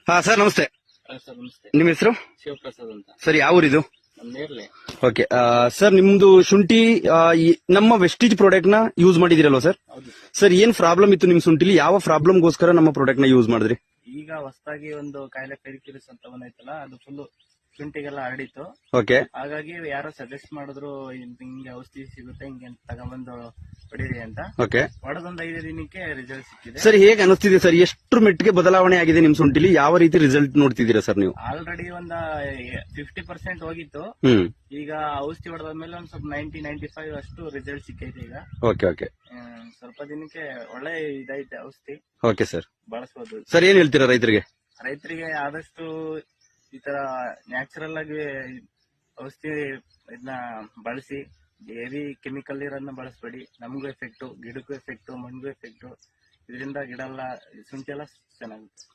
ಹಾ ಸರ್ ನಮಸ್ತೆ. ಸರ್ ನಮಸ್ತೆ. ನಿಮ್ಮ ಹೆಸರು? ಶಿವಪ್ರಸಾದ್ ಅಂತ. ಸರ್ ಯಾವ ಊರಿದು? ನಮ್ಮ ನೇರ್ಲೆ. ಓಕೆ ಸರ್, ನಿಮ್ದು ಶುಂಠಿ ನಮ್ಮ ವೆಸ್ಟೀಜ್ ಪ್ರಾಡಕ್ಟ್ ನ ಯೂಸ್ ಮಾಡಿದಿರಲ್ವಾ ಸರ್? ಹೌದು ಸರ್. ಸರ್ ಏನ್ ಪ್ರಾಬ್ಲಮ್ ಇತ್ತು ನಿಮ್ ಶುಂಠಿಲಿ? ಯಾವ ಪ್ರಾಬ್ಲಮ್ಗೋಸ್ಕರ ನಮ್ಮ ಪ್ರಾಡಕ್ಟ್ ನ ಯೂಸ್ ಮಾಡಿದ್ರಿ? ಈಗ ಹೊಸದಾಗಿ ಒಂದು ಕಾಯಿಲೆ ಪೆರಿಕ್ಯುಲಿಸ್ ಅಂತ ಬಂದೈತಲ್ಲ, ಅದು ಫುಲ್ ಶುಂಠಿಗೆಲ್ಲ ಹರಡಿತ್ತು. ಓಕೆ. ಹಾಗಾಗಿ ಯಾರೋ ಸಜೆಸ್ಟ್ ಮಾಡಿದ್ರು, ಹಿಂಗೆ ಔಷಧಿ ಸಿಗುತ್ತೆ, ಹಿಂಗೆ ತಗೊಂಡ್ಬಂದು ಹೊಡೀರಿ ಅಂತ. ಓಕೆ. ಹೊಡೆದೊಂದು 5 ದಿನಕ್ಕೆ ರಿಸಲ್ಟ್ ಸಿಕ್ಕಿದೆ. ಸರ್ ಹೇಗೆ ಅನಿಸ್ತಿದೆ ಸರ್? ಎಷ್ಟು ಮೆಟ್ಟಿಗೆ ಬದಲಾವಣೆ ಆಗಿದೆ ನಿಮ್ ಶುಂಠಿಲಿ? ಯಾವ ರೀತಿ ರಿಸಲ್ಟ್ ನೋಡ್ತಿದ್ದೀರಾ ಸರ್ ನೀವು? ಆಲ್ರೆಡಿ ಒಂದು 50% ಹೋಗಿತ್ತು. ಈಗ ಔಷಧಿ ಹೊಡೆದ್ಮೇಲೆ ಒಂದ್ ಸ್ವಲ್ಪ 90-95 ಅಷ್ಟು ರಿಸಲ್ಟ್ ಸಿಕ್ಕೈತೆ ಈಗ. Okay okay. ಸ್ವಲ್ಪ ದಿನಕ್ಕೆ ಒಳ್ಳೆ ಇದೈತೆ ಔಷಧಿ. Okay sir. ಬಳಸಬಹುದು. ಸರ್ ಏನ್ ಹೇಳ್ತೀರಾ ರೈತರಿಗೆ? ರೈತರಿಗೆ ಆದಷ್ಟು ಈ ತರ ನ್ಯಾಚುರಲ್ ಆಗಿ ಔಷಧಿ ಇದನ್ನ ಬಳಸಿ, ಹೆವಿ ಕೆಮಿಕಲ್ ಇರೋದನ್ನ ಬಳಸಬೇಡಿ. ನಮಗೂ ಎಫೆಕ್ಟ್, ಗಿಡಕ್ಕೂ ಎಫೆಕ್ಟ್, ಮಣ್ಣಿಗೂ ಎಫೆಕ್ಟ್. ಇದರಿಂದ ಗಿಡ ಎಲ್ಲ ಶುಂಠಿ ಎಲ್ಲ ಚೆನ್ನಾಗುತ್ತೆ.